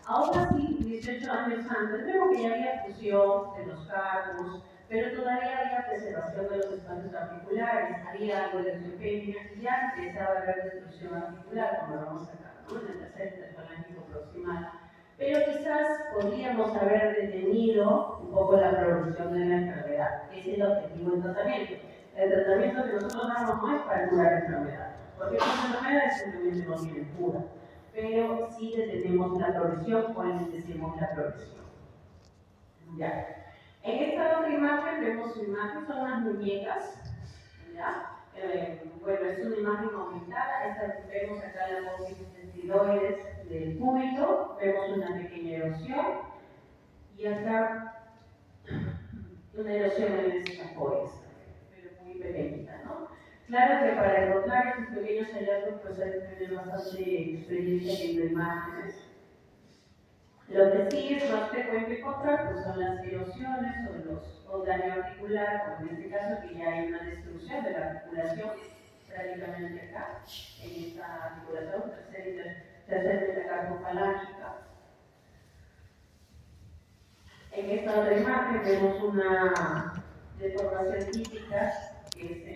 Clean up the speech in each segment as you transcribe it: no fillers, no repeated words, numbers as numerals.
Aún así, 18 años antes, vemos que ya había fusión de los cargos, pero todavía había preservación de los espacios articulares, había algo de osteopenia, y ya empezaba a haber destrucción articular, como lo vamos acá, ¿no? En el tercer interfalángico proximal. Pero quizás podríamos haber detenido un poco la progresión de la enfermedad. Ese es el objetivo del tratamiento. El tratamiento que nosotros damos no es para curar enfermedades, porque las enfermedades simplemente no tienen cura, pero sí detenemos la progresión o enlentecemos la progresión. Ya. En esta otra imagen vemos una imagen, son unas muñecas, ¿ya? Bueno, es una imagen aumentada, vemos acá la apófisis estiloides del cúbito, vemos una pequeña erosión, y acá una erosión en el escafoides, pero muy pequeñita, ¿no? Claro que para encontrar estos pequeños hallazgos, pues hay que tener bastante experiencia viendo imágenes. Lo que sí es más frecuente encontrar pues, son las erosiones o daño articular, como en este caso que ya hay una destrucción de la articulación, prácticamente acá, en esta articulación tercera metacarpofalángica. En esta otra imagen vemos una deformación típica que es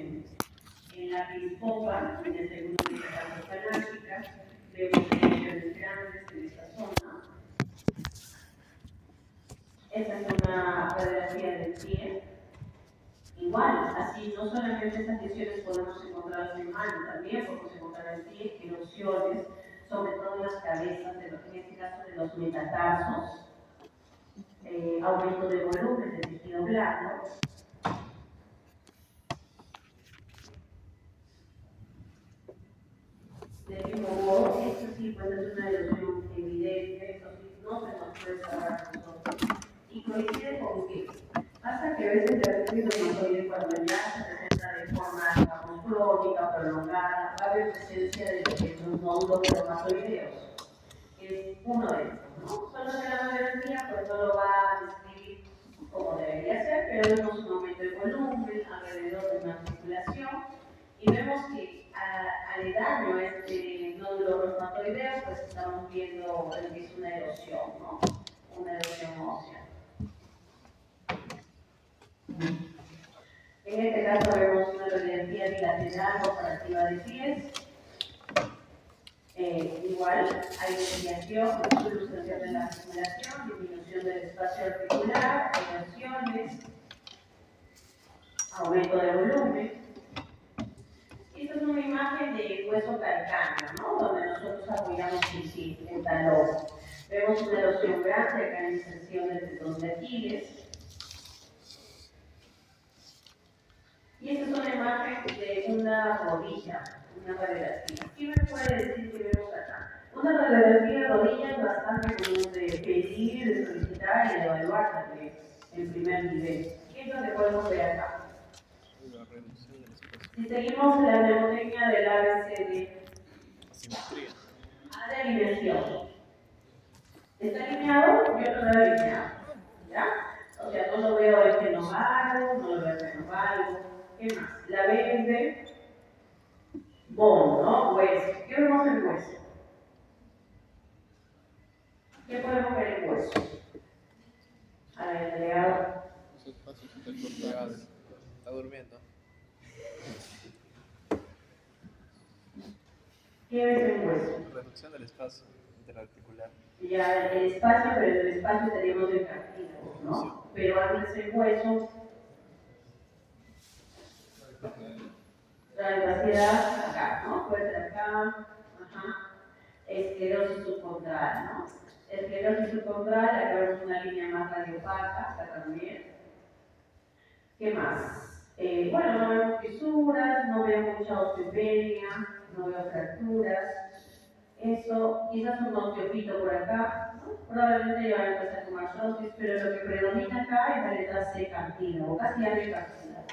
en la pispopa, en el segundo metacarpofalángica, vemos lesiones grandes en esta zona. Esa es una radiografía del pie. Igual, así no solamente estas lesiones podemos encontrarlas en mano, también podemos encontrar en pie erosiones, sobre todo en las cabezas, en este caso de los metatarsos, aumento de volumen del tejido blando. De mismo modo, esto sí pues, es una erosión evidente, eso sí no se nos puede escapar a nosotros. Y coincide con que hasta que a veces el artritis reumatoide cuando ya se presenta de forma, digamos, crónica, prolongada, va a haber presencia de lo que son nódulos reumatoideos. Es uno de estos, ¿no? Solo que la radiografía pues no lo va a describir como debería ser, pero vemos un aumento de volumen alrededor de una articulación y vemos que aledaño a este nódulo reumatoideo pues estamos viendo lo que es una erosión, ¿no? Una erosión ósea. En este caso vemos una radiografía bilateral comparativa de pies. Igual hay desviación, subluxación de la articulación, disminución del espacio articular, erosiones, aumento de volumen. Esta es una imagen del hueso calcáneo, ¿no? Donde nosotros apoyamos el talón. Vemos una erosión grande acá en la inserción del tendón de Aquiles. Y esta es una imagen de una rodilla, una radiografía. ¿Qué me puede decir que vemos acá? Una radiografía de rodilla es bastante común de pedir, de solicitar y de evaluar también en primer nivel. ¿Qué es lo que podemos ver acá? Si seguimos la mnemotecnia del ABCD, A de alineación. ¿Está alineado? Yo no lo veo alineado. ¿Ya? O sea, no lo veo esfenovalgo, no lo veo esfenovalgo. ¿Qué más? La B es de bone, ¿no? Hueso. ¿Qué vemos en hueso? ¿Qué podemos ver en hueso? A ver, delegado. Está durmiendo. ¿Qué ves en hueso? Reducción del espacio interarticular. Ya, el espacio, pero en el espacio teníamos el cartílago, ¿no? Pero antes el hueso, la capacidad acá, ¿no? Puede ser acá, ajá. Esclerosis subcondral, ¿no? Esclerosis subcondral, acá vemos una línea más radiopaca, acá también. ¿Qué más? Bueno, no veo fisuras, no veo mucha osteopenia, no veo fracturas. Eso, quizás un osteopito por acá, ¿no? Probablemente ya va a empezar con artrosis, pero lo que predomina acá es la letra C, cartílago, casi hay cartílago.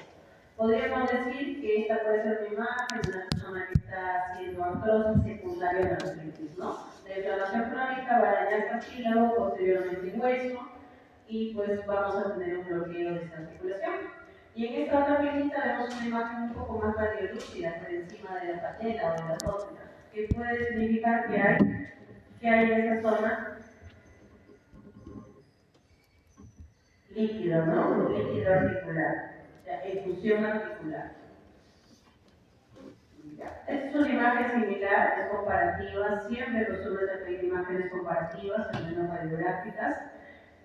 Podríamos decir que esta puede ser una imagen de una persona que está haciendo artrosis secundaria a la artritis, ¿no? La inflamación crónica va a dañar cartílago, posteriormente hueso, y pues vamos a tener un bloqueo de esta articulación. Y en esta otra planita vemos una imagen un poco más radiolúcida por encima de la patela o de la rótula, que puede significar que hay en esa zona líquido, ¿no? Líquido articular, efusión articular. Esta es una imagen similar, es comparativa, siempre acostumbran a pedir imágenes comparativas, al menos radiográficas.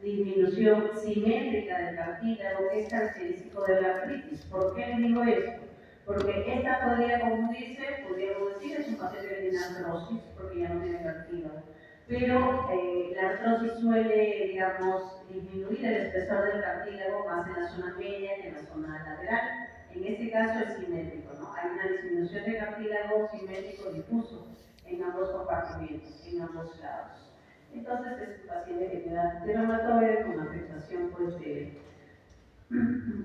Disminución simétrica del cartílago, que es característico de la artritis. ¿Por qué le digo esto? Porque esta podría confundirse, podríamos decir, es un paciente que tiene artrosis, porque ya no tiene cartílago. Pero la artrosis suele, digamos, disminuir el espesor del cartílago más en la zona media que en la zona lateral. En este caso es simétrico, ¿no? Hay una disminución de cartílago simétrico difuso en ambos compartimentos, en ambos lados. Entonces es un paciente que tiene artritis reumatoide con afectación pues,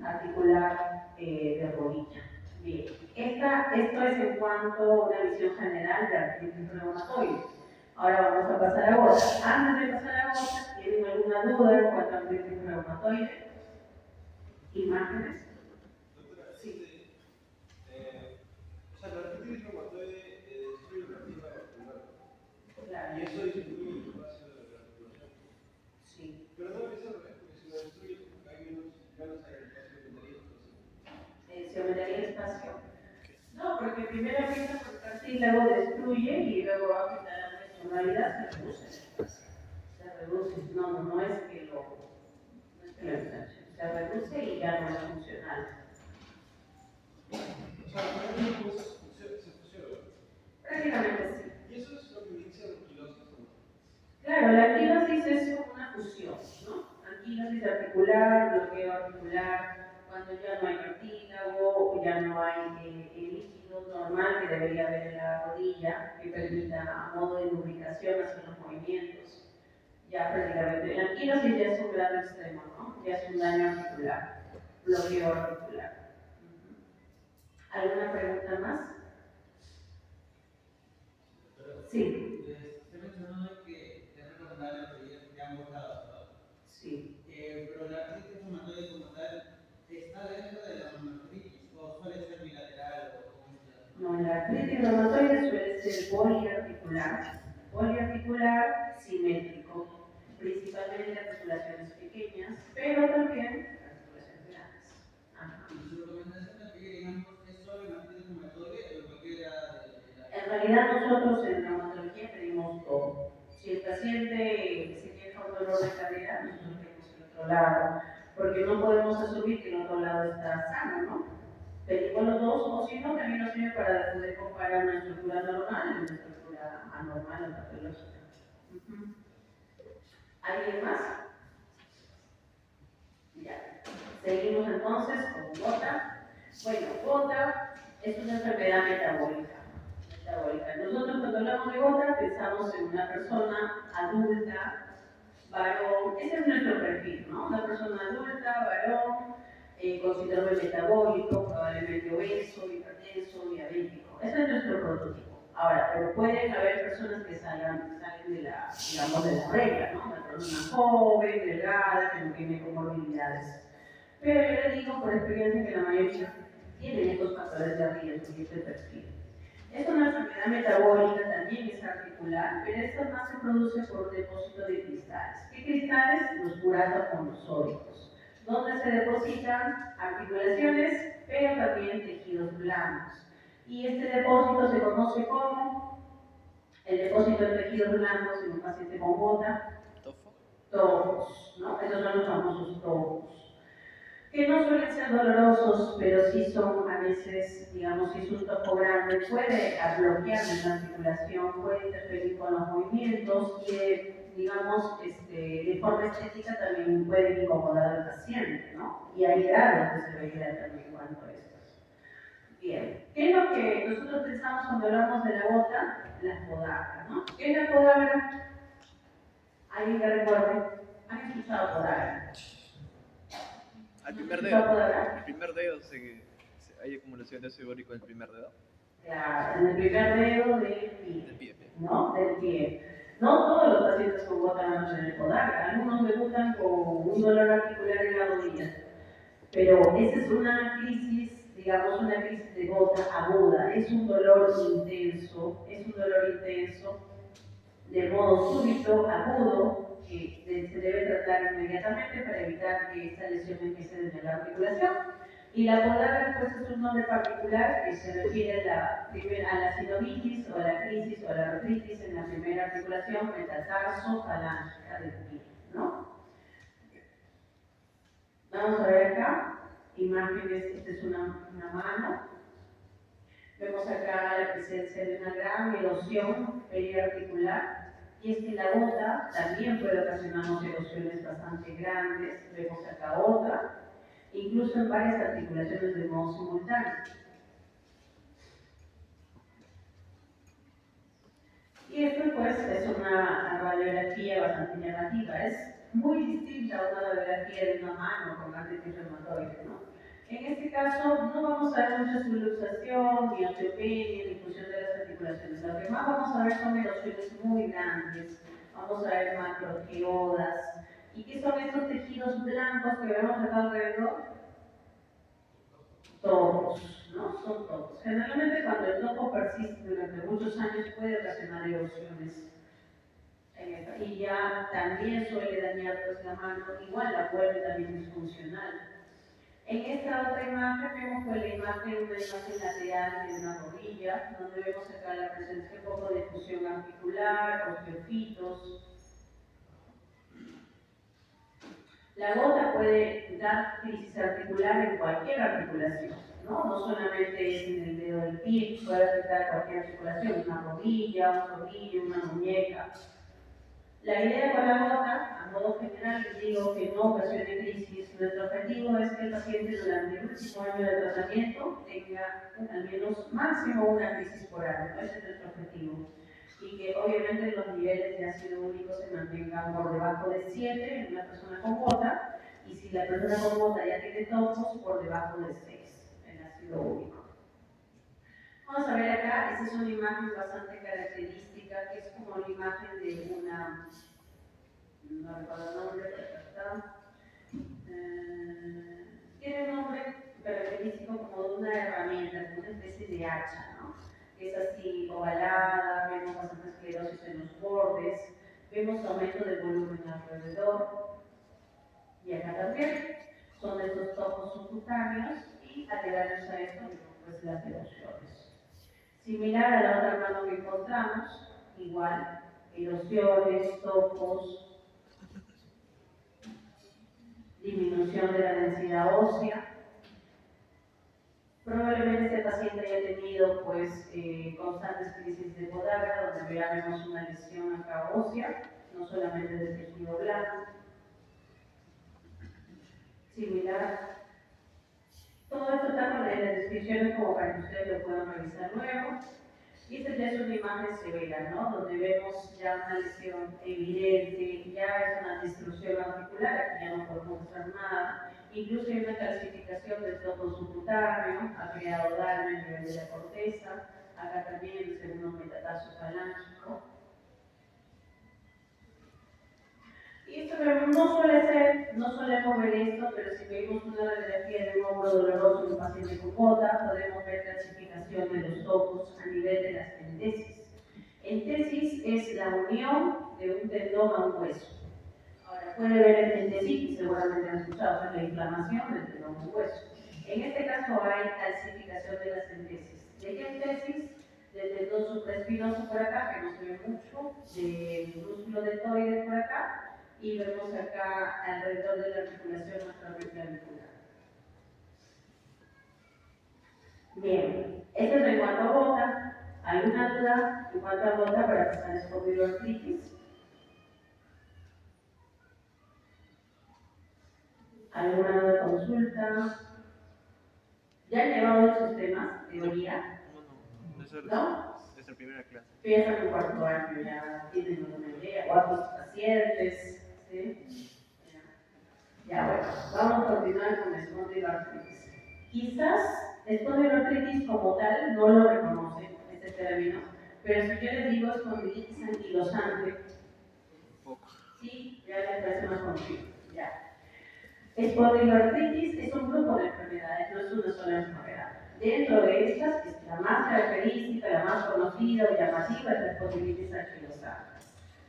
articular de rodilla. Bien, esto es en cuanto a una visión general de artritis reumatoide. Ahora vamos a pasar a gota. Antes de pasar a gota, ¿tienen alguna duda en cuanto a artritis reumatoide? ¿Imágenes? Sí. O sea, la artritis reumatoide destruye la fibra vascular. Claro. Y eso disminuye el espacio de la articulación. Sí. Pero no es al revés, porque si la destruye, hay menos ganas en el espacio metalístico. ¿Se aumentaría el espacio? No, porque primero empieza por el cartílago, destruye y luego va a afectar la funcionalidad, se reduce el espacio. Se reduce, no es que lo ensanche, se reduce y ya no es funcional. O sea, por ejemplo, se fusiona. Prácticamente sí. Y eso es lo que dice la anquilosis, ¿no? Claro, la anquilosis es como una fusión, ¿no? Anquilosis articular, bloqueo articular, cuando ya no hay cartílago o ya no hay el líquido normal que debería haber en la rodilla que permita a modo de lubricación hacer los movimientos. Ya prácticamente, la anquilosis ya es un grado extremo, ¿no? Ya es un daño articular, bloqueo articular. ¿Alguna pregunta más? Sí. Usted mencionó que es recomendable pedir que han votado. Sí. Pero la artritis reumatoide como tal está dentro de la reumatoides o suele ser bilateral o no, la artritis reumatoide suele ser poliarticular simétrico, principalmente articulaciones pequeñas, pero también articulaciones grandes. Ajá. ¿Y su recomendación es pedir en ambos es solo en artritis reumatoide o cualquiera de la... En realidad nosotros en reumatología pedimos todo. Si el paciente se queja un dolor de cadera, nosotros pedimos el otro lado, porque no podemos asumir que el otro lado está sano, ¿no? Pedimos los dos, o si no, también nos sirve para poder comparar una estructura normal y una estructura anormal o patológica. ¿Alguien más? Ya. Seguimos entonces con gota. Bueno, gota es una enfermedad metabólica. Nosotros cuando hablamos de gota pensamos en una persona adulta, varón, ese es nuestro perfil, ¿no? Una persona adulta, varón, con síndrome metabólico, probablemente obeso, hipertenso, diabético. Ese es nuestro prototipo. Ahora, pero pueden haber personas que salen de la, digamos, de la regla, ¿no? Una persona joven, delgada, que no tiene comorbilidades. Pero yo les digo por experiencia que la mayoría tienen estos factores de riesgo y este perfil. Es una enfermedad metabólica, también es articular, pero esta más se produce por depósito de cristales. ¿Qué cristales? Los uratoconusólicos, donde se depositan articulaciones, pero también tejidos blandos. Y este depósito se conoce como el depósito de tejidos blandos en un paciente con gota. Tofos, ¿no? Esos son los famosos tofos, que no suelen ser dolorosos, pero sí son a veces, digamos, si es un tofo grande, puede bloquear la articulación, puede interferir con los movimientos y, digamos, de forma estética también puede incomodar al paciente, ¿no? Y hay grados de severidad también en cuanto a estos. Bien, ¿qué es lo que nosotros pensamos cuando hablamos de la gota? La podagra, ¿no? ¿Qué es la podagra? ¿Alguien que recuerde? ¿Han escuchado podagra? Al primer dedo. El primer dedo hay acumulación de ácido úrico en el primer dedo. Claro, en el primer dedo del pie. ¿No? Del pie. No todos los pacientes con gota van a tener podagra. Algunos debutan con un dolor articular en la rodilla. Pero esa es una crisis, digamos, una crisis de gota aguda. Es un dolor intenso, de modo súbito, agudo, que se debe tratar inmediatamente para evitar que esta lesión empiece desde la articulación. Y la podada pues, es un nombre particular que se refiere a la sinovitis o a la crisis o a la artritis en la primera articulación metatarso-falángica del pie, ¿no? Vamos a ver acá, imágenes, esta es una mano. Vemos acá la presencia de una gran erosión periarticular, y es que la gota también puede ocasionarnos erosiones bastante grandes. Vemos acá otra, incluso en varias articulaciones de modo simultáneo. Y esto pues es una radiografía bastante llamativa, es muy distinta a una radiografía de una mano con artritis reumatoide, ¿no? En este caso no vamos a ver mucha subluxación, ni osteopenia, ni fusión de las articulaciones. Lo que más vamos a ver son erosiones muy grandes, vamos a ver macrogeodas. ¿Y qué son estos tejidos blancos que vemos acá alrededor? Topos, ¿no? Son topos. Generalmente cuando el topo persiste durante muchos años puede ocasionar erosiones. Y ya también suele dañar pues, la mano, igual la vuelve también disfuncional. En esta otra imagen vemos pues, la imagen de una imagen lateral de una rodilla, donde vemos acá la presencia un poco de fusión articular, osteofitos. La gota puede dar crisis articular en cualquier articulación, ¿no? No solamente es en el dedo del pie, puede afectar cualquier articulación, una rodilla, un tobillo, una muñeca. La idea con la gota, a modo general, les digo que no ocasione crisis. Nuestro objetivo es que el paciente durante el último año de tratamiento tenga al menos máximo una crisis por año. Ese es nuestro objetivo. Y que obviamente los niveles de ácido úrico se mantengan por debajo de 7 en una persona con gota, y si la persona con gota ya tiene topos, por debajo de 6 en ácido úrico. Vamos a ver acá, esta es una imagen bastante característica, que es como una imagen de una, no recuerdo el nombre, tiene un nombre característico como de una herramienta, como una especie de hacha, ¿no? Es así ovalada, vemos bastante esclerosis en los bordes, vemos aumento del volumen alrededor, y acá también son de estos topos subcutáneos, y aledaños a esto, pues las erosiones. Similar a la otra mano que encontramos, igual, erosiones, topos, disminución de la densidad ósea. Probablemente este paciente haya tenido pues, constantes crisis de podagra, donde ya vemos una lesión acá ósea, no solamente del tejido blanco. Similar. Todo esto está en las descripciones como para que ustedes lo puedan revisar luego. Y esta ya es una imagen severa, ¿no? Donde vemos ya una lesión evidente, ya es una destrucción articular, aquí ya no podemos mostrar nada. Incluso hay una calcificación del topo subcutáneo, ha creado daño a nivel de la corteza, acá también el segundo metatarso falángico. Y esto no solemos ver esto, pero si vemos una radiografía de un hombro doloroso en un paciente con gota, podemos ver calcificación de los topos a nivel de las entesis. Entesis es la unión de un tendón a un hueso. Ahora, puede ver el entesitis, seguramente han escuchado, es la inflamación del tendón a un hueso. En este caso hay calcificación de las entesis. ¿De qué entesis? Del tendón supraespinoso por acá, que no se ve mucho, del músculo deltoides por acá, y vemos acá alrededor de la articulación macroclavicular. Bien, esto es en cuanto a gota. ¿Alguna duda en cuanto a gota para pasar espondiloartritis? ¿Alguna duda consulta? ¿Ya han llevado esos temas? ¿Teoría? No. Es la primera clase. Empiezan en cuarto año, ya tienen una idea, cuántos pacientes. ¿Sí? Ya, bueno, vamos a continuar con espondiloartritis. Quizás espondiloartritis como tal no lo reconocen, este término, pero si yo les digo espondilitis anquilosante, sí, ya les parece más conocido. Ya. Espondiloartritis es un grupo de enfermedades, no es una sola enfermedad. Dentro de estas, la más característica, la más conocida o llamativa es la espondilitis anquilosante.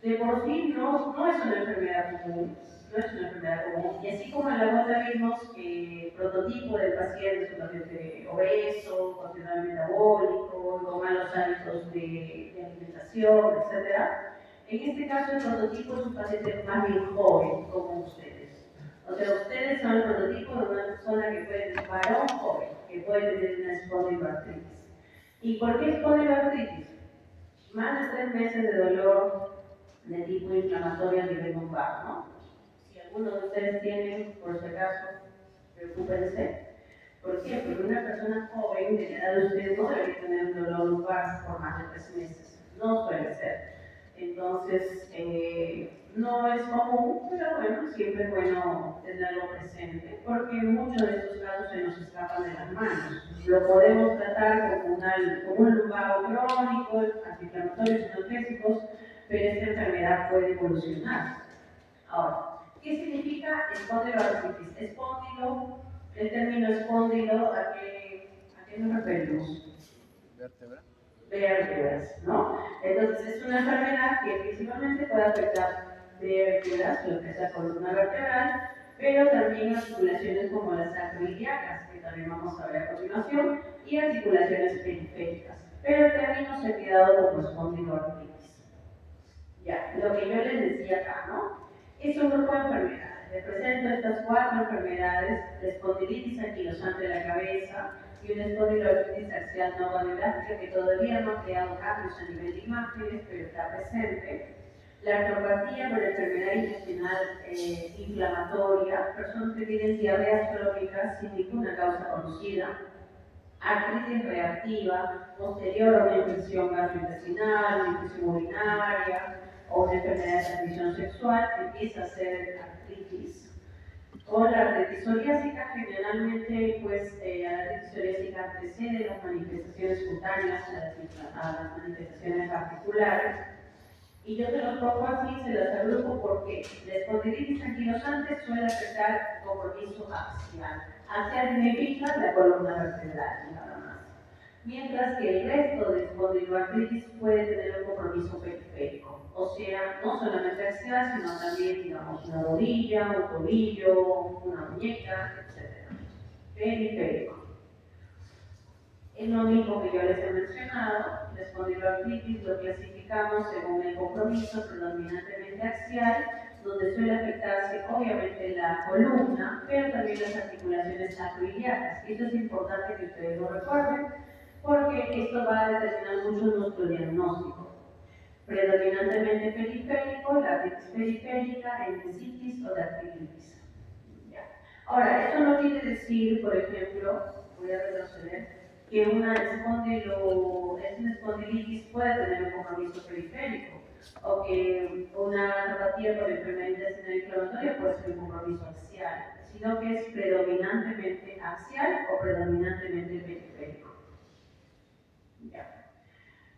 de por sí no es una enfermedad común, no es una enfermedad común. Y así como en la nota vimos que el prototipo del paciente es un paciente obeso, considerado metabólico, con malos hábitos de alimentación, etc. En este caso el prototipo es un paciente más bien joven, como ustedes. O sea, ustedes son el prototipo de una persona que puede ser varón joven, que puede tener una espondiloartritis. ¿Y por qué espondiloartritis? Más de 3 meses de dolor de tipo inflamatorio a nivel lumbar, ¿no? Si alguno de ustedes tiene, por si acaso, preocúpense. ¿Por qué? Porque una persona joven de la edad de ustedes no debe tener un dolor lumbar por más de 3 meses. No suele ser. Entonces, no es común, pero bueno, siempre es bueno tenerlo presente, porque muchos de estos casos se nos escapan de las manos. Lo podemos tratar como un lumbago crónico, antiinflamatorios, analgésicos, pero esta enfermedad puede evolucionar. Ahora, ¿qué significa espondiloartritis? Espóndilo, el término espóndilo, ¿a qué nos referimos? Vértebra. Vértebras, ¿no? Entonces es una enfermedad que principalmente puede afectar vértebras, lo que es la columna vertebral, pero también articulaciones como las sacroiliacas, que también vamos a ver a continuación, y articulaciones periféricas. Pero el término se ha quedado como espondiloartritis. Ya, lo que yo les decía acá, ¿no? Es un grupo de enfermedades. Les presento estas 4 enfermedades: la espondilitis anquilosante de la cabeza y una espondiloartritis axial no radiográfica que todavía no ha creado cambios a nivel de imágenes, pero está presente. La artropatía por enfermedad intestinal inflamatoria, personas que tienen diarreas crónicas sin ninguna causa conocida. Artritis reactiva posterior a una infección gastrointestinal, una infección urinaria o una enfermedad de transmisión sexual, empieza a ser artritis. O la artritis psoriásica, generalmente pues la artritis psoriásica antecede las manifestaciones cutáneas a las manifestaciones articulares. Y yo se los pongo así, se los agrupo porque la espondilitis anquilosante suele afectar el compromiso axial. Axial significa la columna vertebral, nada más. Mientras que el resto de espondiloartritis puede tener un compromiso periférico. O sea, no solamente axial, sino también, digamos, una rodilla, un tobillo, una muñeca, etc. Periférico. Es lo mismo que yo les he mencionado. La espondiloartritis lo clasificamos según el compromiso predominantemente axial, donde suele afectarse obviamente la columna, pero también las articulaciones sacroiliacas. Esto es importante que ustedes lo recuerden, porque esto va a determinar mucho nuestro diagnóstico. Predominantemente periférico, la artritis periférica, endicitis o dactilitis. Ahora, esto no quiere decir, por ejemplo, voy a retroceder, que una espondilitis puede tener un compromiso periférico, o que una neuropatía por enfermedad intestinal inflamatoria puede ser un compromiso axial, sino que es predominantemente axial o predominantemente periférico. Ya.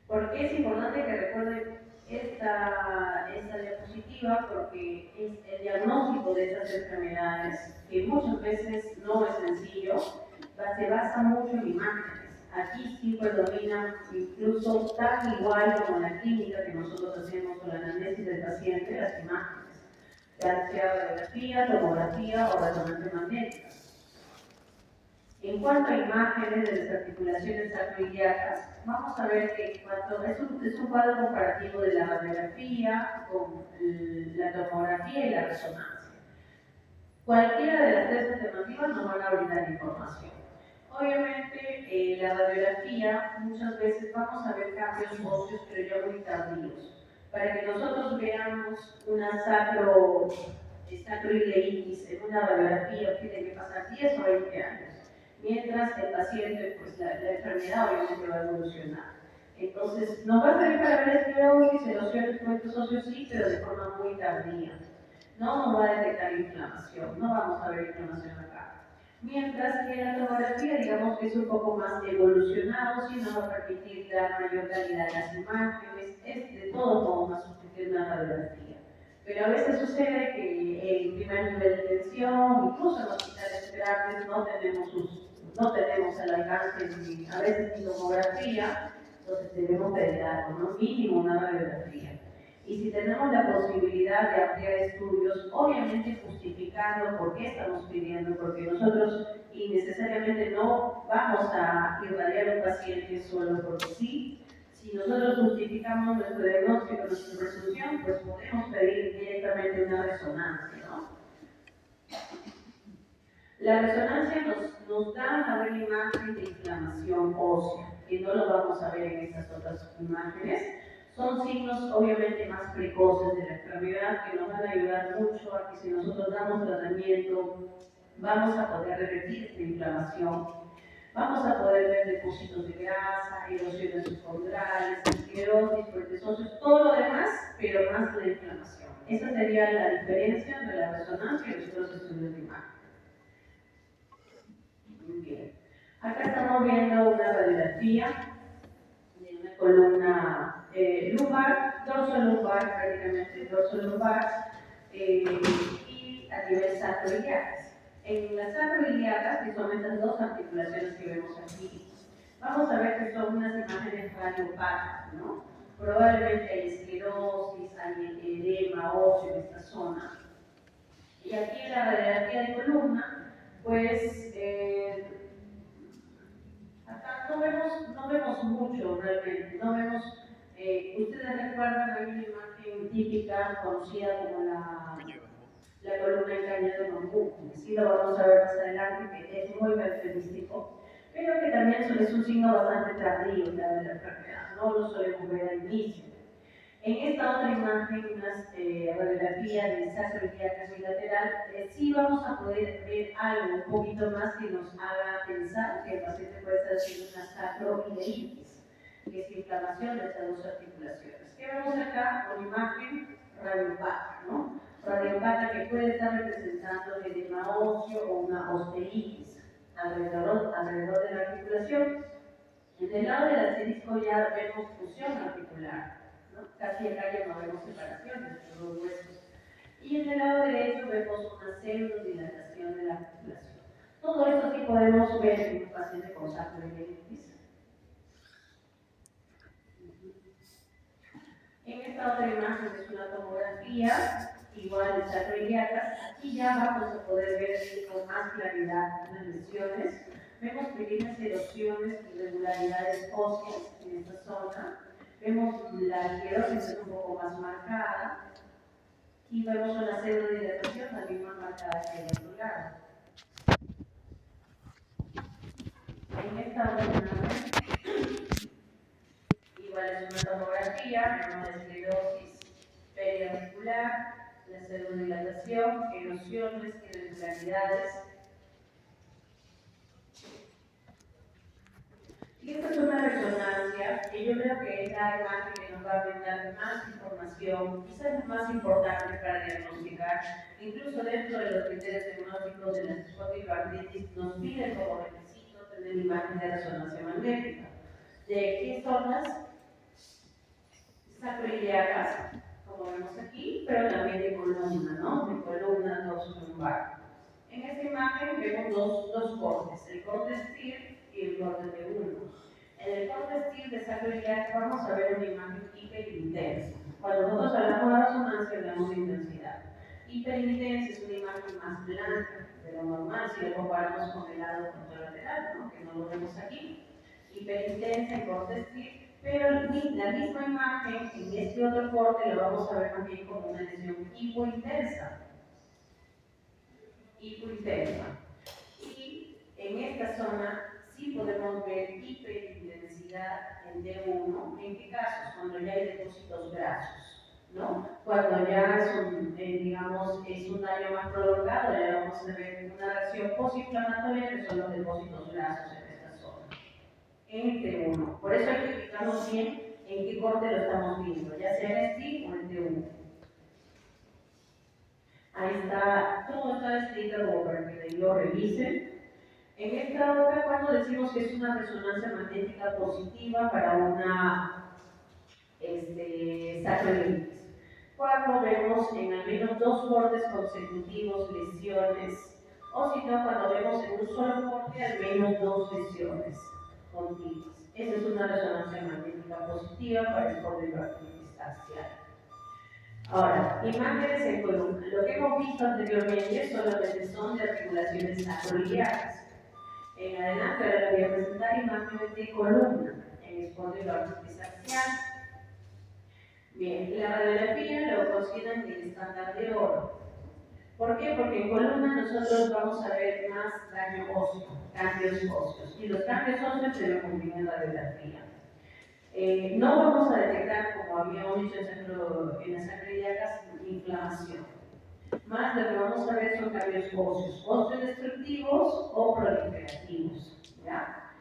¿Por qué es importante que recuerden esta diapositiva? Porque es el diagnóstico de estas enfermedades, que muchas veces no es sencillo, se basa mucho en imágenes. Aquí sí predomina incluso tan igual como en la clínica que nosotros hacemos con la anamnesis del paciente, las imágenes, ya sea radiografía, tomografía o resonancia magnética. En cuanto a imágenes de las articulaciones sacroiliacas, vamos a ver que es un cuadro comparativo de la radiografía con la tomografía y la resonancia. Cualquiera de las 3 alternativas nos van a brindar información. Obviamente, la radiografía, muchas veces vamos a ver cambios óseos, pero ya muy tardíos. Para que nosotros veamos una sacroileitis en una radiografía, tiene que pasar 10 o 20 años. Mientras el paciente, pues la enfermedad obviamente va a evolucionar. Entonces, nos va a servir para ver esclerosis, erosiones, cuentos óseos, sí, pero de forma muy tardía. No nos va a detectar inflamación, no vamos a ver inflamación acá. Mientras que la tomografía, digamos que es un poco más evolucionado, sí nos va a permitir dar mayor calidad de las imágenes, es de todos modos más sustituir una radiografía. Pero a veces sucede que en primer nivel de tensión, incluso en hospitales grandes, no tenemos al alcance a veces ni tomografía, entonces debemos pedir algo, ¿no? Mínimo una radiografía. Y si tenemos la posibilidad de ampliar estudios, obviamente justificando por qué estamos pidiendo, porque nosotros innecesariamente no vamos a irradiar a un paciente solo porque sí. Si nosotros justificamos nuestro diagnóstico, nuestra resolución, pues podemos pedir directamente una resonancia, ¿no? La resonancia nos da una buena imagen de inflamación ósea, que no lo vamos a ver en estas otras imágenes. Son signos obviamente más precoces de la enfermedad que nos van a ayudar mucho a que si nosotros damos tratamiento, vamos a poder revertir esta inflamación. Vamos a poder ver depósitos de grasa, erosiones subcondrales, esclerosis, protesosis, todo lo demás, pero más la inflamación. Esa sería la diferencia entre la resonancia y los otros estudios de imagen. Muy bien. Acá estamos viendo una radiografía de una columna lumbar, dorso-lumbar, prácticamente dorso-lumbar, y a nivel sacroiliacas. En las sacroiliacas, que son estas dos articulaciones que vemos aquí, vamos a ver que son unas imágenes radiopáticas, ¿no? Probablemente hay esclerosis, hay edema óseo en esta zona. Y aquí en la radiografía de columna, pues acá no vemos mucho realmente, no vemos, ustedes recuerdan, hay una imagen típica conocida como la columna en caña de bambú, que sí lo vamos a ver más adelante, que es muy característico, pero que también es un signo bastante tardío de la enfermedad, no lo solemos ver al inicio. En esta otra imagen, unas radiografías de sacroiliacas bilateral, sí vamos a poder ver algo un poquito más que nos haga pensar que el paciente puede estar haciendo una sacroileitis, que es inflamación de estas dos articulaciones. ¿Qué vemos acá? Una imagen radiopática, ¿no? Radiopática que puede estar representando edema óseo o una osteitis alrededor de la articulación. En el lado del asterisco ya vemos fusión articular, ¿no? Casi acá ya no vemos separaciones de los huesos. Y en el lado derecho vemos una pseudodilatación de la articulación. Todo esto sí podemos ver en un paciente con sacroileitis. En esta otra imagen es una tomografía, igual de sacroiliacas. Aquí ya vamos a poder ver con más claridad las lesiones. Vemos pequeñas erosiones, irregularidades óseas en esta zona. Vemos la esclerosis un poco más marcada. Y vemos una pseudodilatación también más marcada que el otro lado. En esta otra imagen, igual es una tomografía, vemos la esclerosis periauricular, la pseudodilatación, erosiones, irregularidades. Y esta es una resonancia que yo creo que es la imagen que nos va a brindar más información, quizás es más importante para diagnosticar. Incluso dentro de los criterios diagnósticos de la espondiloartritis nos piden como requisito tener imagen de resonancia magnética. ¿De qué zonas? Sacroiliacas, como vemos aquí, pero también de columna, ¿no? De columna dorso-lumbar. En esta imagen vemos dos cortes, el corte STIR y el corte T1. En el corte STIR de sacroiliaca vamos a ver una imagen hiperintensa. Cuando nosotros hablamos de resonancia, hablamos de intensidad. Hiperintensa es una imagen más blanca de lo normal si lo comparamos con el lado contralateral, ¿no? Que no lo vemos aquí. Hiperintensa en corte STIR, pero la misma imagen en este otro corte lo vamos a ver también como una lesión hipointensa. Hipointensa. Y en esta zona sí podemos ver hiperintensidad en D1. ¿En qué casos? Cuando ya hay depósitos grasos, ¿no? Cuando ya es un daño más prolongado, ya vamos a ver una reacción posinflamatoria que son los depósitos grasos en esta zona. En T1. Por eso hay que fijarnos bien en qué corte lo estamos viendo, ya sea en STIR o en T1. Ahí está, todo está escrito como para que lo revisen. En esta otra, cuando decimos que es una resonancia magnética positiva para una sacroilitis, cuando vemos en al menos dos cortes consecutivos lesiones, o si no, cuando vemos en un solo corte al menos dos lesiones continuas. Esa es una resonancia magnética positiva para el espondiloartritis axial. Ahora, imágenes en columna. Lo que hemos visto anteriormente solamente son de articulaciones acroiliares. En adelante ahora les voy a presentar imágenes de columna en espondilorquitis axial. Bien, la radiografía lo consideran el estándar de oro. ¿Por qué? Porque en columna nosotros vamos a ver más daño óseo, cambios óseos. Y los cambios óseos se ven muy bien en la radiografía. No vamos a detectar, como habíamos dicho en las sangre ilíacas, inflamación. Más lo que vamos a ver son cambios óseos, osteodestructivos o proliferativos. ¿Ya?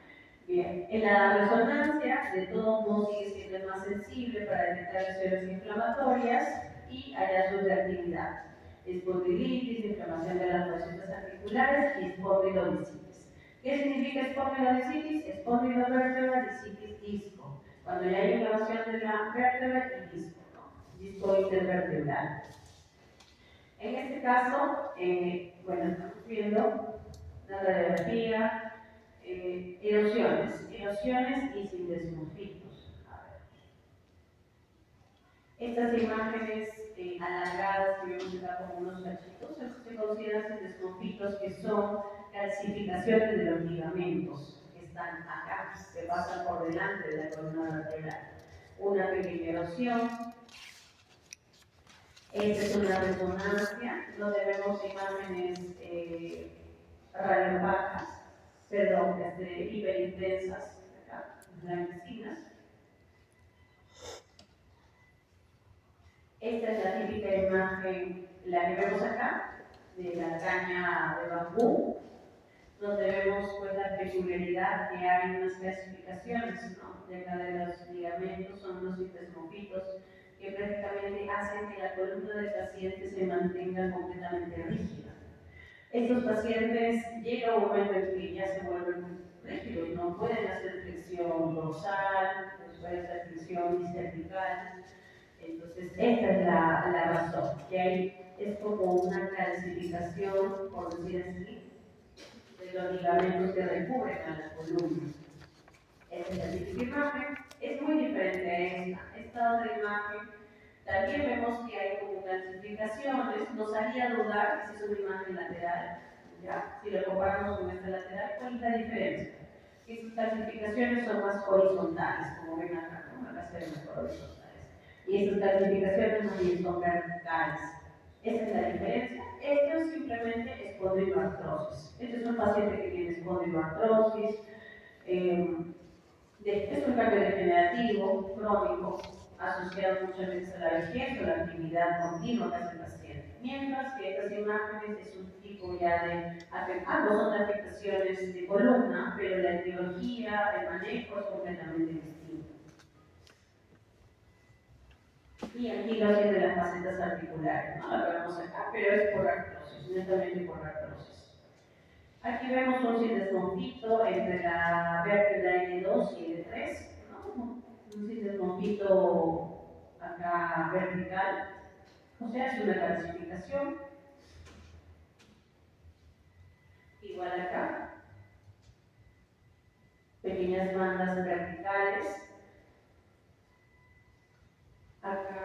Bien, en la resonancia, de todos modos, sigue siendo más sensible para detectar lesiones inflamatorias y hallazgos de actividad. Espondilitis, inflamación de las facetas articulares y espondilodisitis. ¿Qué significa espondilodisitis? Espondilodisitis disco. Cuando ya hay inflamación de la vértebra y disco, ¿no? Disco intervertebral. En este caso, bueno, estamos viendo la radiografía, erosiones y sin desmofitos. Estas imágenes alargadas que vemos acá como unos cachitos se consideran sin desmofitos, que son calcificaciones de los ligamentos que están acá, que pasan por delante de la columna vertebral. Una pequeña erosión. Esta es una resonancia donde vemos imágenes radiobajas, hiperintensas, blanquecinas. Esta es la típica imagen, la que vemos acá, de la caña de bambú, donde vemos pues, la peculiaridad que hay en las clasificaciones, ¿no? De cada de los ligamentos son unos hipersmofitos que prácticamente hacen que la columna del paciente se mantenga completamente rígida. Estos pacientes llega un momento en que ya se vuelven rígidos, no pueden hacer flexión dorsal, no pueden hacer flexión cervical. Entonces, esta es la razón, que hay, es como una clasificación, por decir así, de los ligamentos que recubren a la columna. Esta es la típica imagen, es muy diferente a esta otra imagen. También vemos que hay como clasificaciones, nos haría dudar si es una imagen lateral, ¿ya? Si lo comparamos con esta lateral, ¿cuál es la diferencia? Estas clasificaciones son más horizontales, como ven acá, ¿no? Acá se ven mejor horizontales. Y estas clasificaciones más bien son verticales. Esa es la diferencia. Esto es simplemente espondiloartrosis. Este es un paciente que tiene espondiloartrosis. Es un cambio degenerativo, crónico, asociado muchas veces a la vejez o la actividad continua que hace el paciente. Mientras que estas imágenes es un tipo ya de, ambos son afectaciones de columna, pero la etiología, el manejo es completamente distinto. Y aquí lo hacen de las facetas articulares, no la vemos acá, pero es por artrosis, netamente por artrosis. Aquí vemos un sindesmofito entre la vértebra L2 y L3, ¿no? Un sindesmofito acá vertical, o sea, es una clasificación. Igual acá, pequeñas bandas verticales. Acá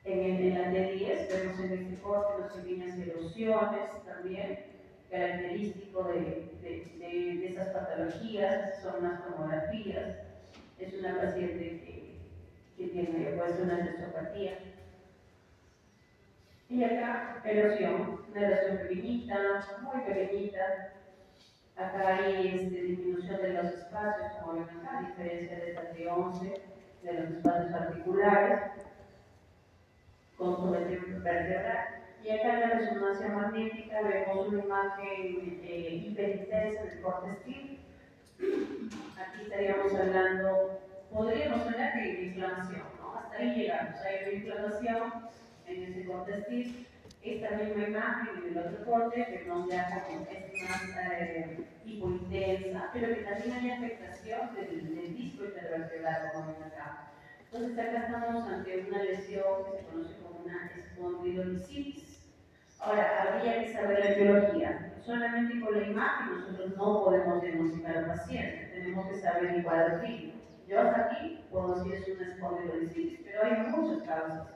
en la T10 vemos en este corte unas pequeñas erosiones también, característico de esas patologías, son las tomografías. Es una paciente que tiene pues, una osteopatía. Y acá, erosión, una erosión pequeñita, muy pequeñita. Acá hay disminución de los espacios, como ven acá, a diferencia de esta T11, de los espacios articulares, con sometimiento vertebral. Y acá en la resonancia magnética vemos una imagen hiperintensa del corte STIR. Aquí estaríamos hablando, podríamos hablar de inflamación, ¿no? Hasta ahí llegamos, hay una inflamación en ese corte STIR. Esta misma imagen en el otro corte vemos ya como es más hipointensa, pero que también hay afectación del disco intervertebral, como ven acá. Entonces acá estamos ante una lesión que se conoce como una espondilodisitis. Ahora, habría que saber la etiología. Solamente con la imagen nosotros no podemos diagnosticar al paciente, tenemos que saber el cuadro clínico. Yo hasta aquí puedo decir es una espondilodisitis, pero hay muchas causas.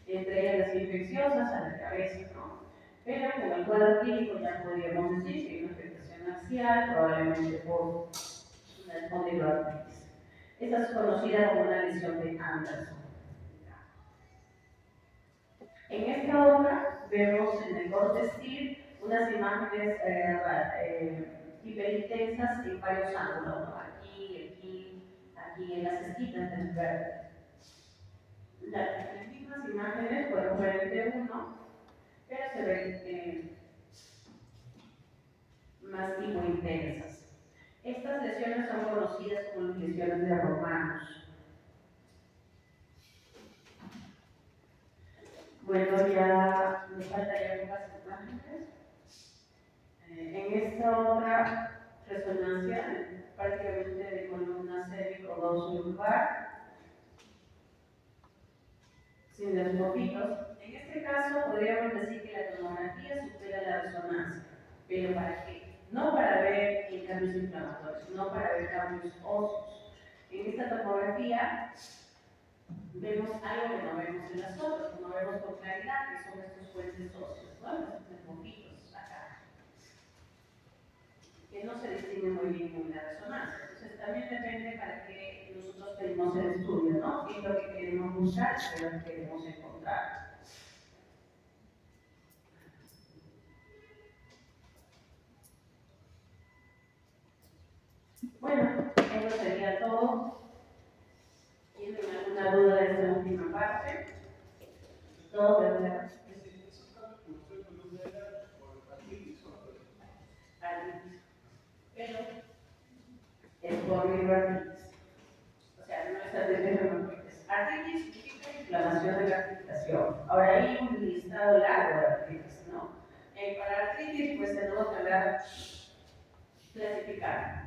entre ellas las infecciosas a la cabeza, ¿no? Pero con el cuadro clínico ya podríamos decir que hay una afectación axial, probablemente por una espondiloartritis. Esta es conocida como una lesión de Anderson. En esta obra vemos en el corte STIR unas imágenes hiperintensas en varios ángulos, ¿no? Aquí en las esquinas del verde. Las mismas imágenes podemos ver el T1, pero se ven más tipo intensas. Estas lesiones son conocidas como lesiones de Romanos. Bueno, ya nos falta ya pocas imágenes. En esta otra resonancia, prácticamente de columna cérvico-dorsolalumbar, sin desmofitos. En este caso, podríamos decir que la tomografía supera la resonancia. ¿Pero para qué? No para ver cambios inflamatorios, no para ver cambios óseos. En esta tomografía vemos algo que no vemos en las otras, que no vemos con claridad, que son estos puentes óseos, ¿no? Estos desmofitos acá, que no se distinguen muy bien en la resonancia. Entonces también depende para qué nosotros pedimos el estudio, ¿no? ¿Qué es lo que queremos buscar? ¿Qué es lo que queremos encontrar? Bueno, eso sería todo. ¿Tienen alguna duda de esta última parte? Todo, ¿verdad? ¿Esos cambios que mostró en columna era por artritis o no? Artritis. Pero es por artritis. O sea, no es artritis reumatoides. Artritis significa inflamación de la articulación. Ahora hay un listado largo de artritis, ¿no? Para artritis, pues tenemos que hablar, clasificar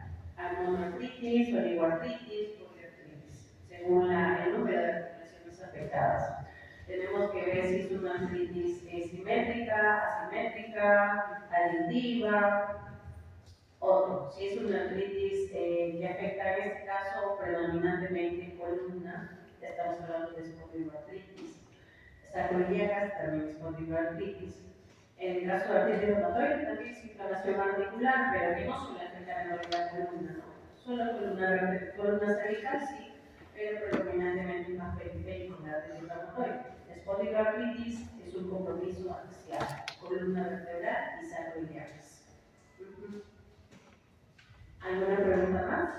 monoartritis, oligoartritis, poliartritis, según el número de articulaciones afectadas. Tenemos que ver si es una artritis simétrica, asimétrica, aditiva, otro. Si es una artritis que afecta en este caso predominantemente columna, ya estamos hablando de espondiloartritis. Sacroiliacas también espondiloartritis. En el caso de artritis reumatoide también es inflamación articular, pero que no suele afectar en la columna, ¿no? Solo columna cervical sí, pero predominantemente más periférico en la artritis reumatoide. Espondiloartritis es un compromiso axial, columna vertebral y sacroiliacas. ¿Alguna pregunta más?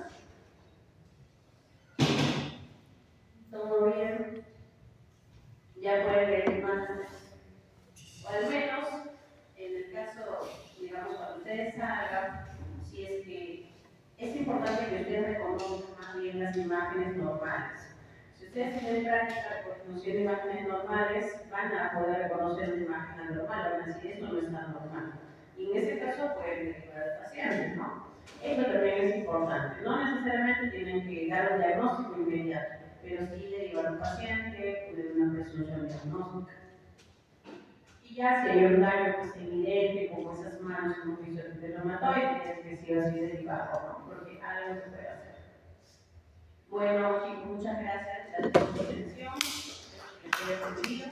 ¿Todo bien? Ya pueden ver imágenes. O al menos, en el caso, digamos, cuando ustedes salgan, si es que es importante que ustedes reconozcan más bien las imágenes normales. Si ustedes tienen práctica de reconocimiento de imágenes normales, van a poder reconocer una imagen anormal, van a decir, esto no es tan normal. Y en ese caso pueden derivar al paciente, ¿no? Eso también es importante. No necesariamente tienen que dar un diagnóstico inmediato, pero sí derivar al paciente, poner una presunción diagnóstica. Y ya si hay un daño pues, evidente, como esas manos como hizo el reumatoide, tienes que sí o sí derivarlo, ¿no? Porque algo se puede hacer. Bueno, chicos, muchas gracias por su atención. Espero que les haya servido.